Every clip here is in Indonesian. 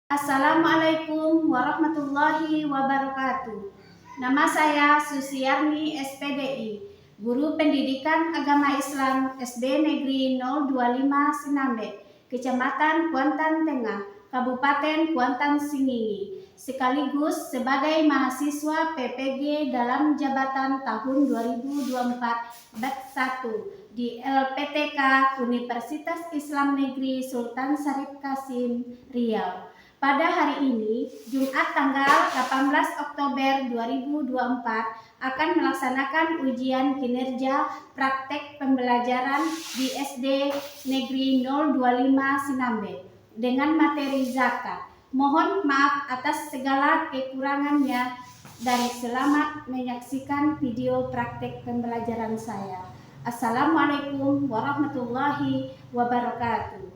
Assalamualaikum warahmatullahi wabarakatuh. Nama saya Susiarni SPDI, Guru Pendidikan Agama Islam SD Negeri 025 Sinambe, Kecamatan Kuantan Tengah, Kabupaten Kuantan Singingi, sekaligus sebagai mahasiswa PPG dalam jabatan tahun 2024 batch 1 di LPTK Universitas Islam Negeri Sultan Syarif Kasim, Riau. Pada hari ini, Jumat tanggal 18 Oktober 2024, akan melaksanakan ujian kinerja praktek pembelajaran di SD Negeri 025 Sinambe dengan materi zakat. Mohon maaf atas segala kekurangannya dan selamat menyaksikan video praktek pembelajaran saya. Assalamualaikum warahmatullahi wabarakatuh.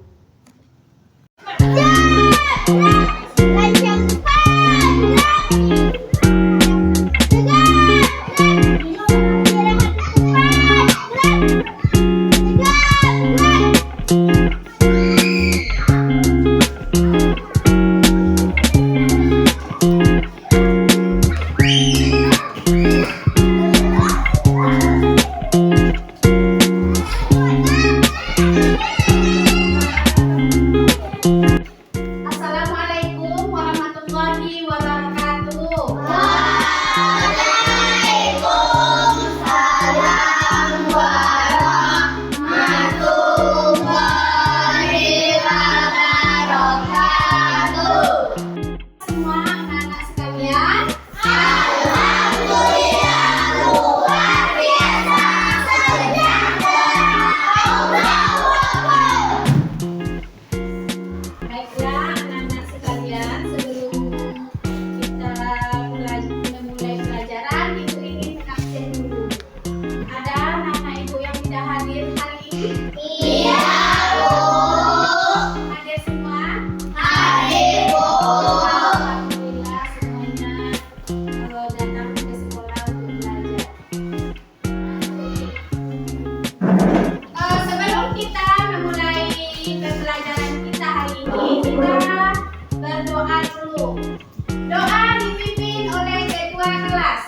Doa dipimpin oleh ketua kelas.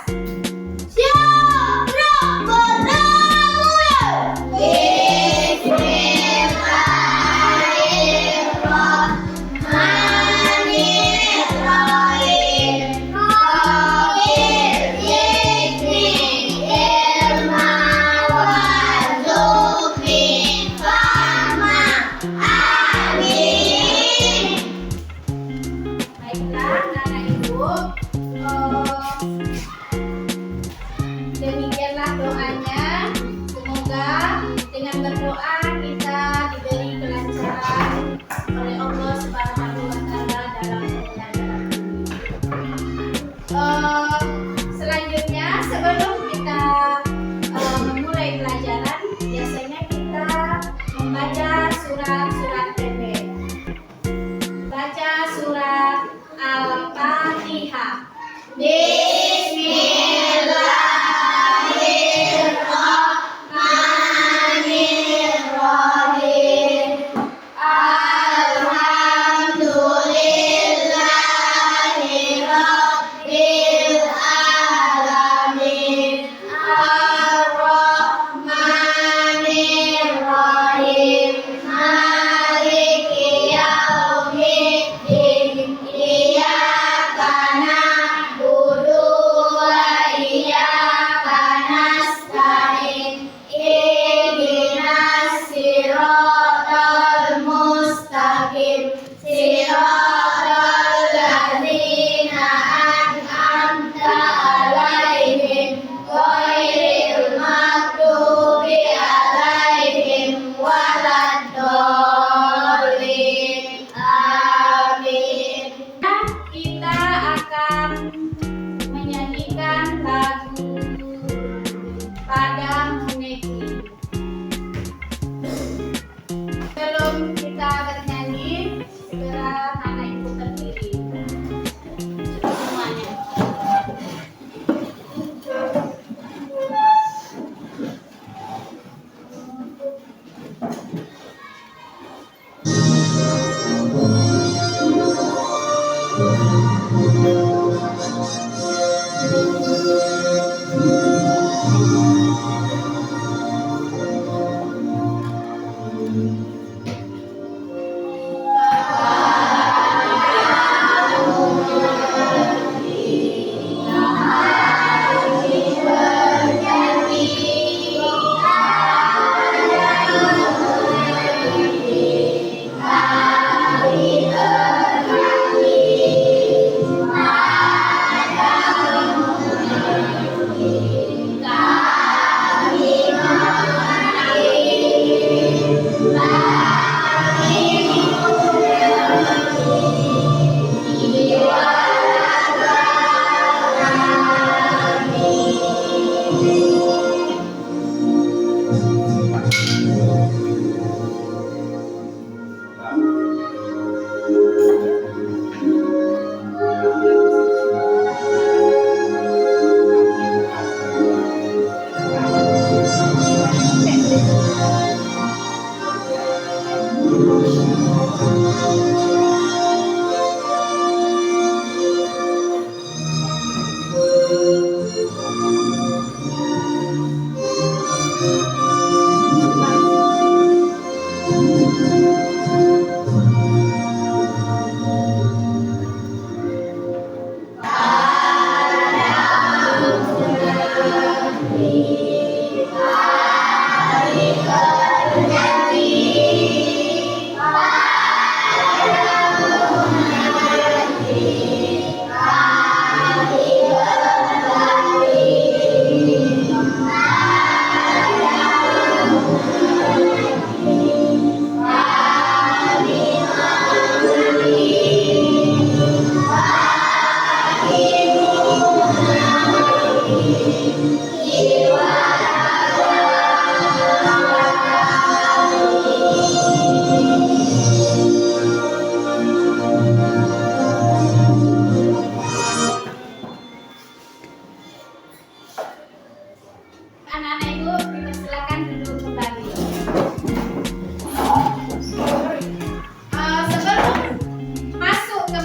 Demikianlah doanya. Semoga dengan berdoa kita diberi kelancaran oleh Allah Subhanahu wa Ta'ala dalam pembelajaran ini. Selanjutnya, sebelum kita memulai pelajaran, biasanya kita membaca surat-surat pendek. Baca surat Al-Fatihah. Iyyaka na'budu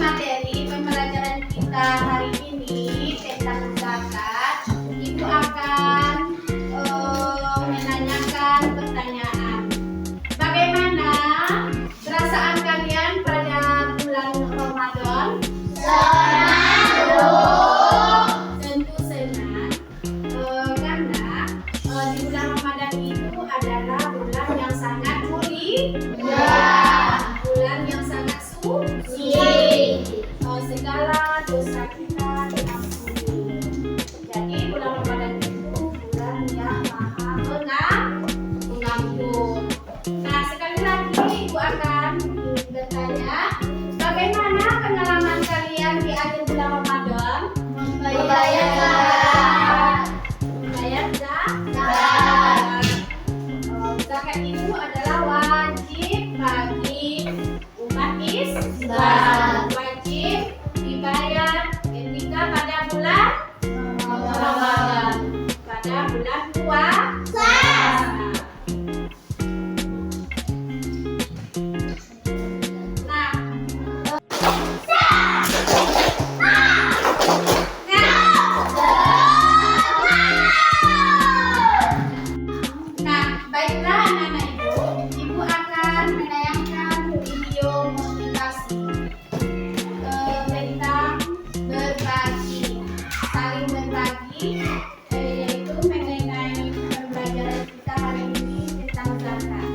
materi pembelajaran kita hari ini tentang zakat, Ibu akan menanyakan pertanyaan. Bagaimana perasaan kalian pada bulan Ramadan? Tentu senang, karena di bulan Ramadan itu adalah bulan yang sangat mulia, bulan yang sangat suci. Segala dosa kita diampuni. Jadi bulan Ramadan itu bulan yang maha pengampun. Nah, sekali lagi Ibu akan bertanya, bagaimana pengalaman kalian di akhir bulan Ramadan? Membayar zakat. Zakat itu adalah wajib bagi umat Islam. Wajib dibayar ketika pada bulan Ramadan, pada bulan puasa. Nah, baiklah anak-anak Ibu akan menayangkan video motivasi tentang berbagi, saling berbagi, yaitu mengenai pembelajaran kita hari ini tentang zakat.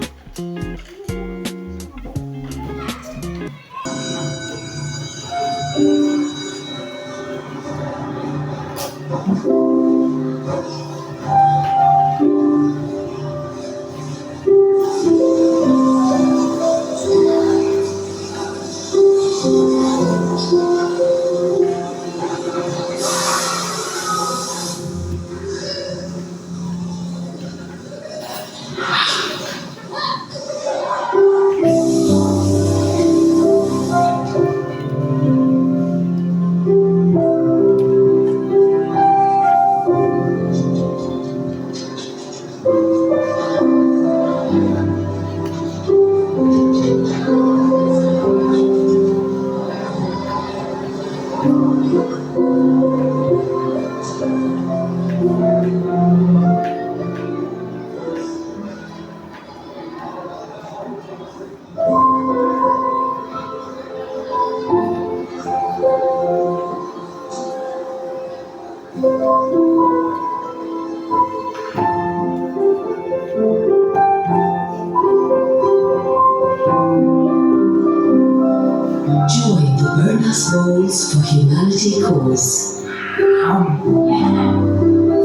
Join the Bernas Bowls for Humanity cause.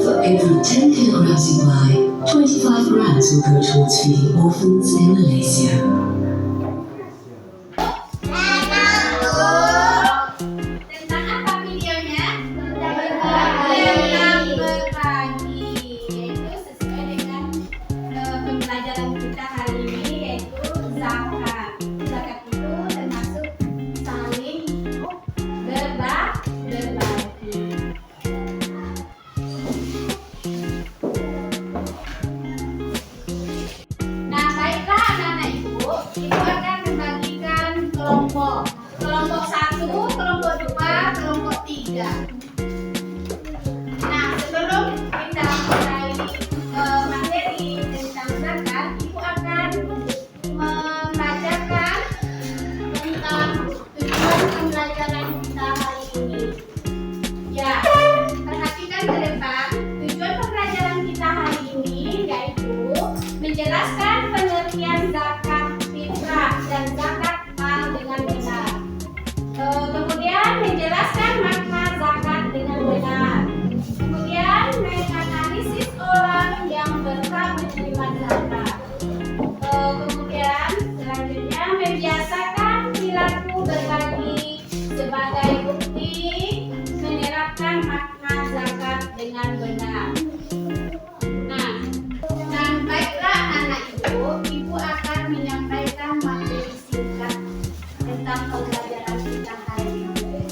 For every 10 kilograms you buy, 25 grams will go towards feeding orphans in Malaysia. Tentang apa videonya? Tentang berbagi, yaitu sesuai dengan pembelajaran kita hari ini, yaitu zakat. Zakat itu termasuk saling berbagi. Nah, baiklah anak-anak Ibu akan membagikan kelompok. Kelompok 1, kelompok 2, kelompok 3. Nah, sebelum kita mulai materi tentang zakat, Ibu akan membacakan tentang tujuan pembelajaran kita hari ini. Ya, perhatikan ke depan. Tujuan pembelajaran kita hari ini yaitu menjelaskan pengertian zakat fitrah dan zakat mal dengan benar. Kemudian menjelaskan makna zakat dengan benar. Kemudian menganalisis orang yang berhak menerima zakat. Kemudian selanjutnya membiasakan perilaku berbagi sebagai bukti menerapkan makna zakat dengan benar. Nah, baiklah anak Ibu akan menyampaikan materi singkat tentang pembelajaran kita hari ini.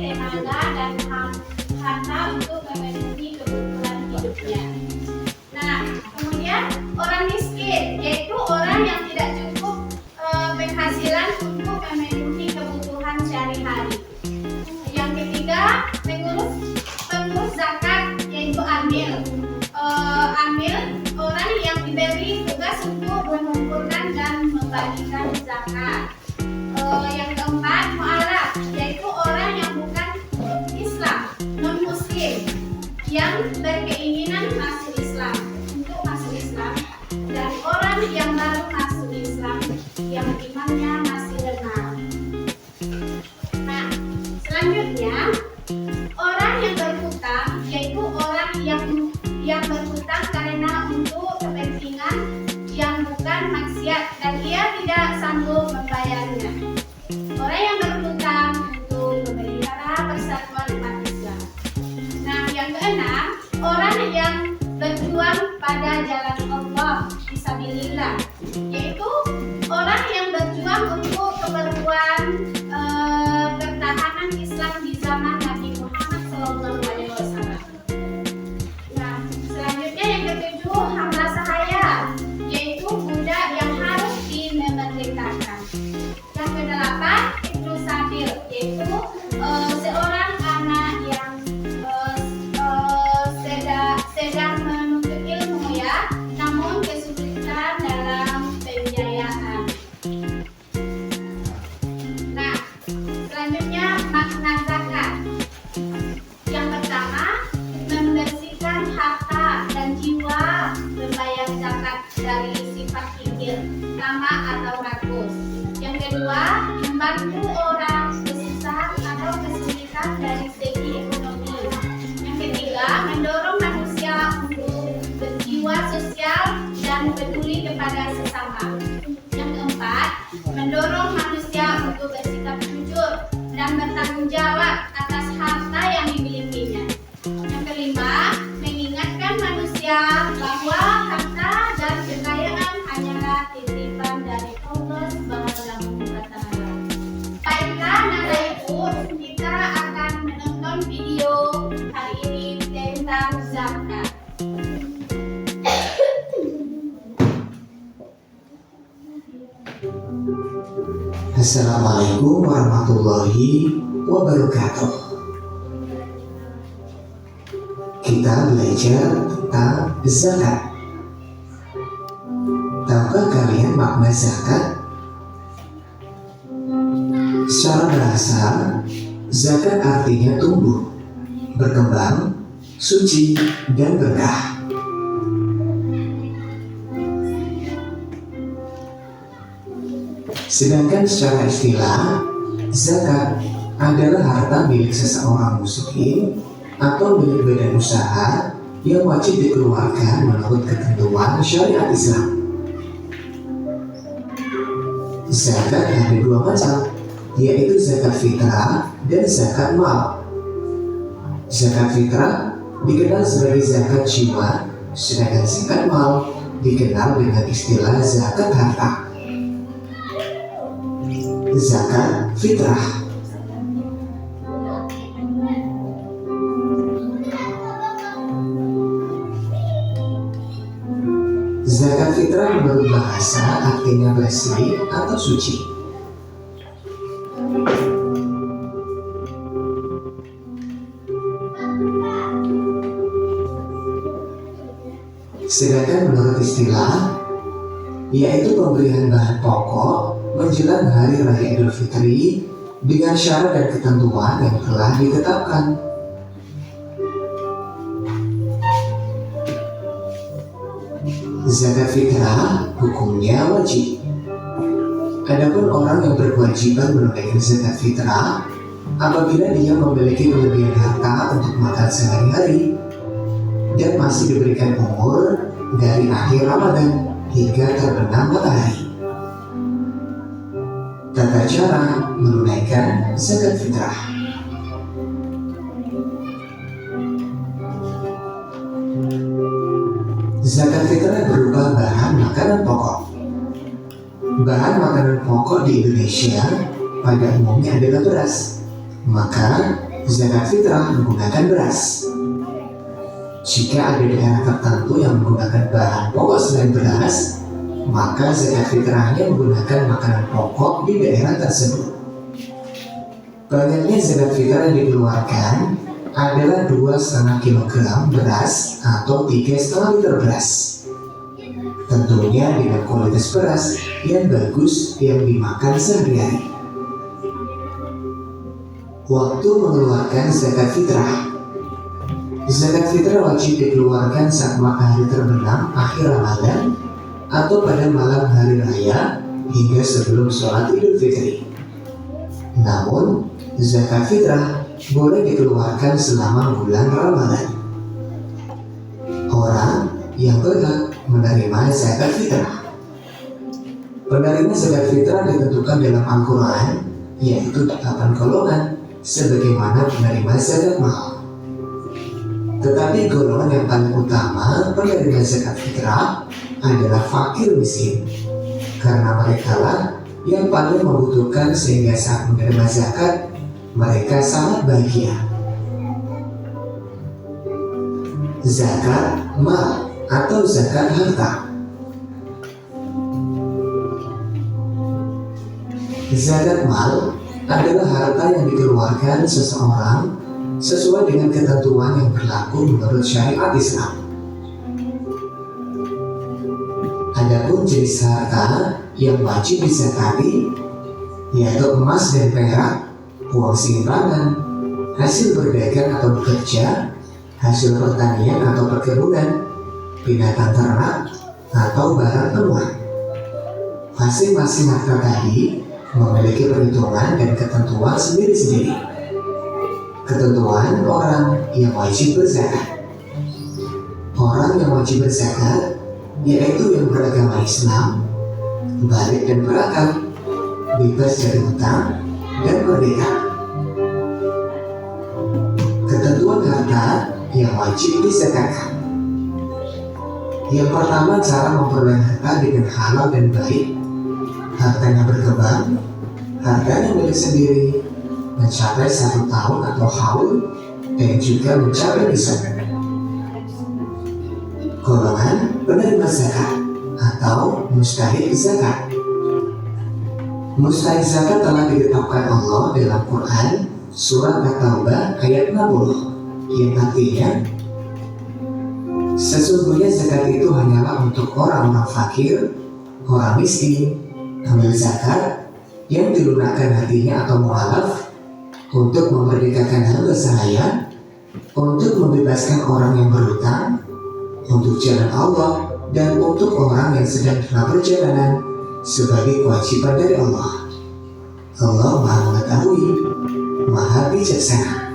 tenaga, dan harta untuk memenuhi kebutuhan hidupnya. Nah, kemudian orang miskin, yaitu orang yang tidak cukup penghasilan untuk memenuhi kebutuhan sehari-hari. Yang ketiga, pengurus zakat, yaitu amil. Amil orang yang diberi tugas untuk mengumpulkan dan membagikan zakat. Yang keempat, mu'alaf, yaitu orang yang bukan Islam, non-Muslim, yang berkeinginan masuk Islam, untuk masuk Islam, dan orang yang baru masuk Islam, yang imannya masih lemah. Nah, selanjutnya, orang yang berhutang, yaitu orang yang berhutang karena untuk kepentingan yang bukan maksiat dan ia tidak sanggup membayarnya. Orang yang berhutang untuk memelihara persatuan umat Islam. Nah, yang keenam, orang yang berjuang pada jalan Allah fisabilillah, yaitu orang yang berjuang untuk keperluan pertahanan Islam di zaman Nabi Muhammad SAW. Nah, selanjutnya yang ketujuh, hamba sahaya, yaitu budak yang harus dimerdekakan. Yang kedelapan, ibnu sabil, yaitu seorang anak yang sedang menuntut ilmu ya, namun kesulitan dalam pembiayaan. Nah, selanjutnya makna zakat. Yang pertama, membersihkan harta dan jiwa, membayar zakat dari sifat kikir, tamak atau rakus. Yang kedua, membantu orang kesusahan atau kesulitan dari segi ekonomi. Yang ketiga, mendorong manusia untuk berjiwa sosial dan peduli kepada sesama. Yang keempat, mendorong manusia untuk bersikap jujur dan bertanggung jawab atas harta yang dimilikinya. Yang kelima, mengingatkan manusia bahwa harta dan kekayaan hanyalah titipan dari Allah Subhanahu wa Ta'ala. Baiklah, anak ibu, kita akan menonton video hari ini tentang zakat. Assalamualaikum warahmatullahi wabarakatuh. Kita belajar tentang zakat. Tahukah kalian makna zakat? Secara bahasa, zakat artinya tumbuh, berkembang, suci, dan berkah. Sedangkan secara istilah, zakat adalah harta milik seseorang muslim atau milik badan usaha yang wajib dikeluarkan menurut ketentuan syariat Islam. Zakat ada dua macam, yaitu zakat fitrah dan zakat mal. Zakat fitrah dikenal sebagai zakat jiwa, sedangkan zakat mal dikenal dengan istilah zakat harta. Zakat fitrah. Zakat fitrah menurut bahasa artinya bersih atau suci. Sedangkan menurut istilah, yaitu pemberian bahan pokok menjelang Hari Raya Idul Fitri dengan syarat dan ketentuan yang telah ditetapkan. Zakat fitrah hukumnya wajib. Adapun orang yang berkewajiban menunaikan zakat fitrah apabila dia memiliki kelebihan harta untuk makan sehari-hari dan masih diberikan umur dari akhir Ramadan hingga terbenam matahari. Tata cara menunaikan zakat fitrah. Zakat fitrah berupa bahan makanan pokok. Bahan makanan pokok di Indonesia pada umumnya adalah beras, maka zakat fitrah menggunakan beras. Jika ada daerah tertentu yang menggunakan bahan pokok selain beras, maka zakat fitrahnya menggunakan makanan pokok di daerah tersebut. Banyaknya zakat fitrah yang dikeluarkan adalah 2,5 kg beras atau 3,5 liter beras. Tentunya dengan kualitas beras yang bagus yang dimakan sehari-hari. Waktu mengeluarkan zakat fitrah. Zakat fitrah wajib dikeluarkan saat matahari terbenam akhir Ramadan atau pada malam hari raya hingga sebelum sholat Idul Fitri. Namun, zakat fitrah boleh dikeluarkan selama bulan Ramadan. Orang yang berhak menerima zakat fitrah. Penerima zakat fitrah ditentukan dalam Al-Quran, yaitu 8 golongan, sebagaimana penerima zakat mal. Tetapi golongan yang paling utama penerima zakat fitrah adalah fakir miskin, karena mereka lah yang paling membutuhkan sehingga saat menerima zakat mereka sangat bahagia. Zakat mal atau zakat harta. Zakat mal adalah harta yang dikeluarkan seseorang sesuai dengan ketentuan yang berlaku menurut syariat Islam. Adapun jenis harta yang wajib dizakati yaitu emas dan perak, uang simpanan, hasil berdagang atau bekerja, hasil pertanian atau perkebunan, binatang ternak, atau barang temuan. Masing-masing harta tadi memiliki perhitungan dan ketentuan sendiri-sendiri. Ketentuan orang yang wajib berzakat. Orang yang wajib berzakat yaitu yang beragama Islam, balik dan berakal, bebas dari hutang, dan merdeka. Ketentuan harta yang wajib dizakatkan. Yang pertama, cara memperoleh harta dengan halal dan baik. Hartanya berkembang, hartanya milik sendiri, mencapai 1 tahun atau haul, dan juga mencapai nisab. Golongan penerima zakat atau mustahik zakat. Mustahik zakat telah ditetapkan Allah dalam Quran surat At-Taubah ayat 60, yang artinya sesungguhnya zakat itu hanyalah untuk orang-orang fakir, orang miskin, ambil zakat yang dilunakkan hatinya atau mu'alaf, untuk memerdekakan hamba sahaya, untuk membebaskan orang yang berhutang, untuk jalan Allah, dan untuk orang yang sedang dalam perjalanan sebagai kewajiban dari Allah. Allah Maha Mengetahui, Maha Bijaksana.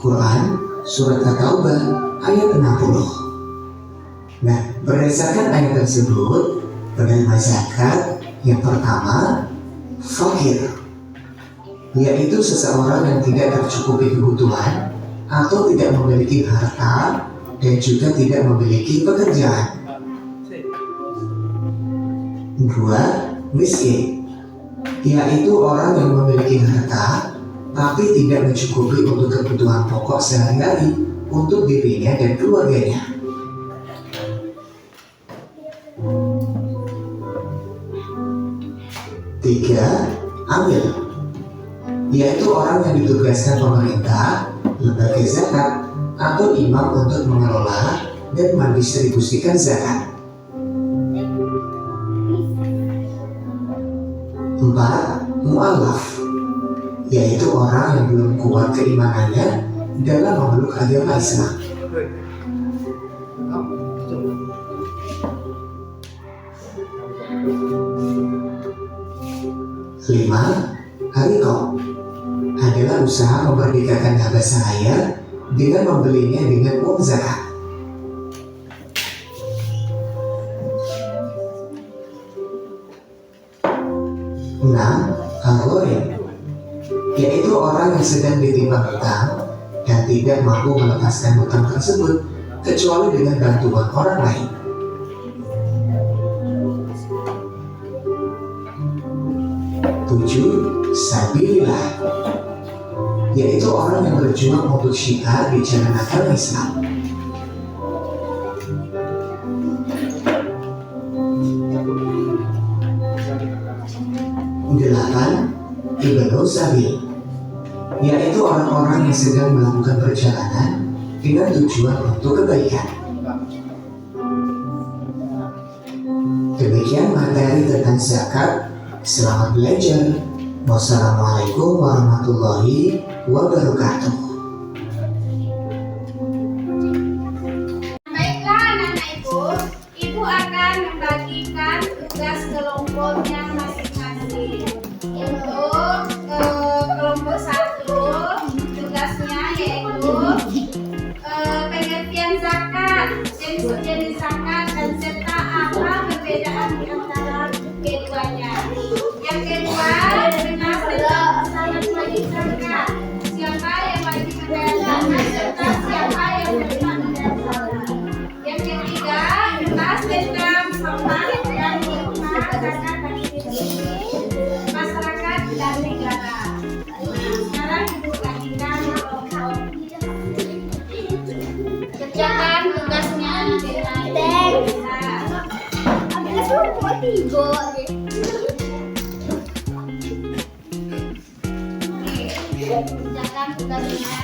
Quran Surat At-Taubah ayat 60. Nah, berdasarkan ayat tersebut, penerima zakat yang pertama, fakir, yaitu seseorang yang tidak tercukupi kebutuhan atau tidak memiliki harta dan juga tidak memiliki pekerjaan. 2. Miskin, yaitu orang yang memiliki harta tapi tidak mencukupi untuk kebutuhan pokok sehari-hari untuk dirinya dan keluarganya. 3. Amil, yaitu orang yang ditugaskan pemerintah, lembaga zakat, atau imam untuk mengelola dan mendistribusikan zakat. 4. Mu'alaf, yaitu orang yang belum kuat keimanannya dalam memeluk agama Islam. 5. Harikoh adalah usaha memerdekakan hamba sahaya dengan membelinya dengan uang zakat. 6. Al-Gharim, yaitu orang yang sedang ditimpa hutang dan tidak mampu melepaskan hutang tersebut kecuali dengan bantuan orang lain. 7. Sabilillah, yaitu orang yang berjuang untuk syiar di jalan agama Islam. Delapan, Ibnu Sabil, yaitu orang-orang yang sedang melakukan perjalanan dengan tujuan untuk kebaikan. Demikian materi tentang zakat. Selamat belajar. Wassalamualaikum warahmatullahi wabarakatuh. Baiklah anak-anak ibu akan membagikan tugas kelompoknya masing-masing. Untuk kelompok 1, tugasnya yaitu pengertian zakat, jenis zakat dan serta apa perbedaan di antara keduanya. Yang kedua, jelas tentang syarat wajib zakat, siapa yang wajib membayar zakat serta siapa yang berhak membayar zakat. Yang ketiga, jelas tentang hak dan hikmah zakat bagi diri, masyarakat dan negara. Sekarang ibu bagikan kelompok. Kerjakan tugasnya dengan benar. Ada semua 3. Kerjakan tugasnya.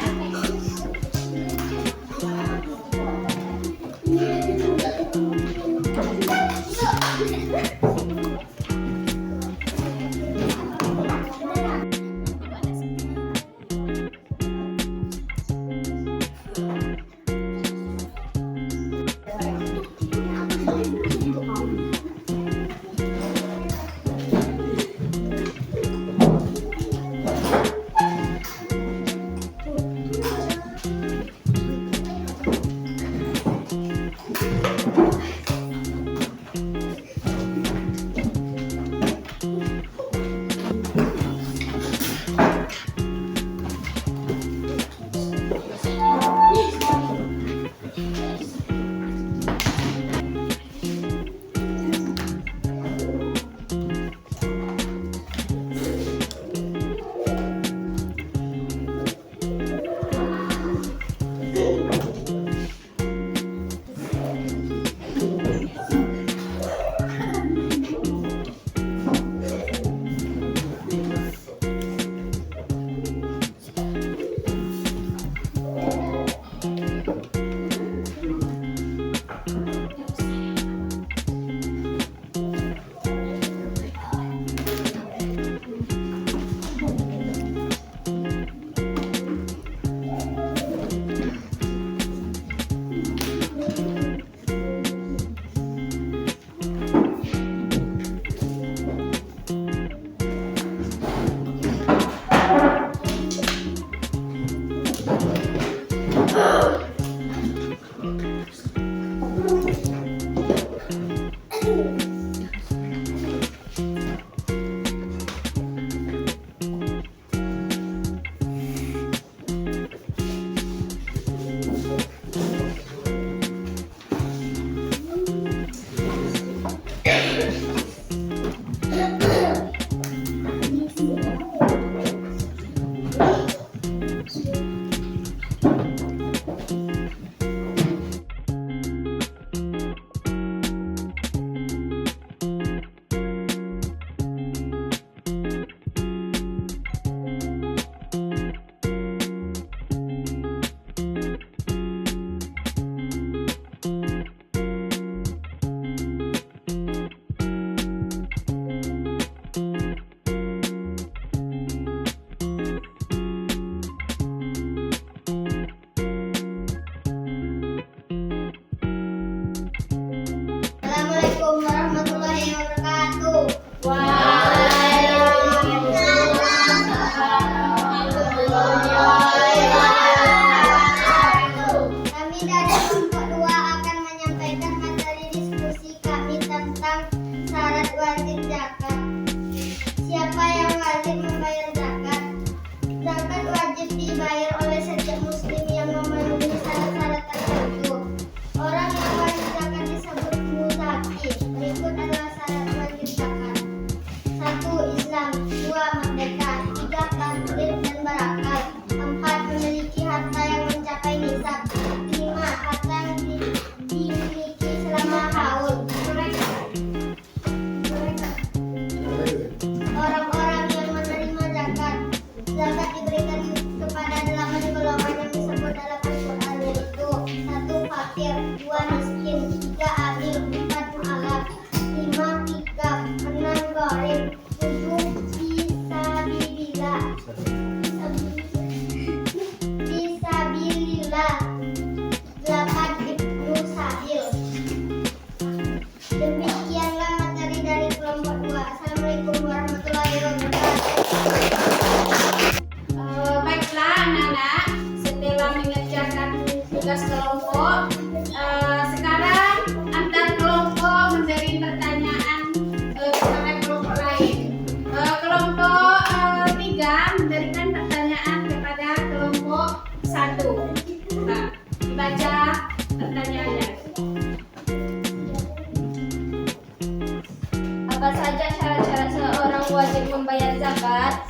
Apa saja syarat-syarat seorang wajib membayar zakat?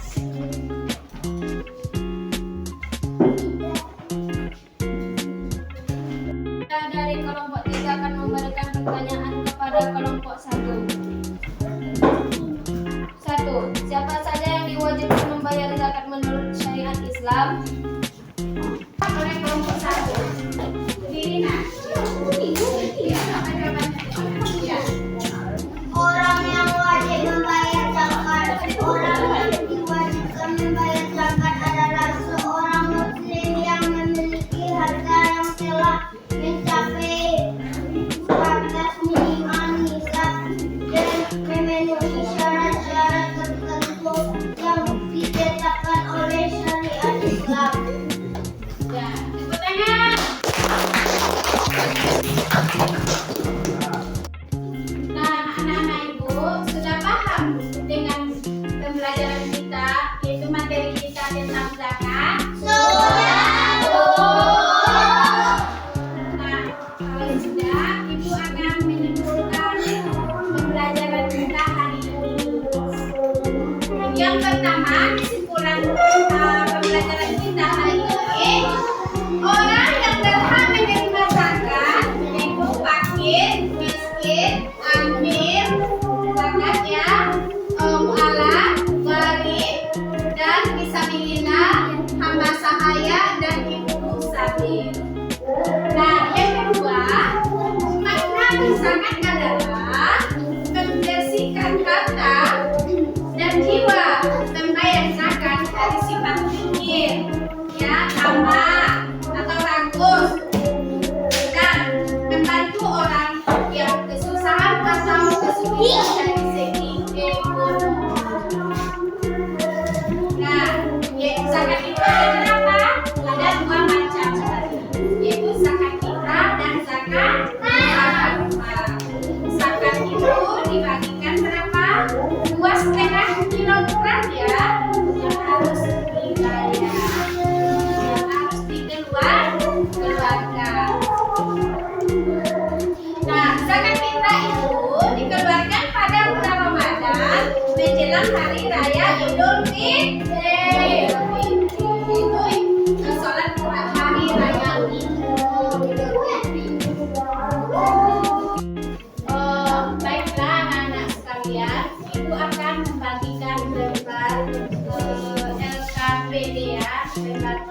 Kita dari kelompok 3 akan memberikan pertanyaan kepada kelompok 1. Siapa saja yang diwajibkan membayar zakat menurut syariat Islam? Oleh kelompok 1. Rina. Orang yang wajib membayar zakat. Orang yang diwajibkan membayar zakat adalah seorang muslim yang memiliki harta yang telah mencapai batas minimal nisab dan memenuhi syarat-syarat tertentu yang ditetapkan oleh syariat Islam. Ya, tepuk tangan. Nah, anak-anak ibu sudah paham dengan pembelajaran kita, yaitu materi kita tentang zakat. Nah, kalau sudah, ibu akan menyimpulkan pembelajaran kita hari ini. Yang pertama, kesimpulan pembelajaran kita hari ini, orang yang berhak menerima zakat yaitu fakir, miskin, amil, zakat ya, mu'alaf, gharib, dan fisabilillah, hamba sahaya, dan ibu sabil. Nah, yang kedua, makna berzakat adalah membersihkan harta dan jiwa, membayar zakat dari sifat fikir, ya, tamak atau rakus, dan membantu orang yang kesusahan atau kesulitan dari segi ekonomi. Nah, zakat itu ada berapa? Ada 2 macam, yaitu zakat fitrah dan zakat harta. Zakat itu dibagikan berapa? 2,5 kilogram ya, yang harus dibayar, yang harus dikeluarkan. Nah, zakat fitrah itu dikeluarkan pada bulan Ramadan menjelang hari raya Idul Fitri. Itu sholat hari raya Idul Fitri. Baiklah anak-anak sekalian, ibu akan membagikan lembar LKPD ya, lembar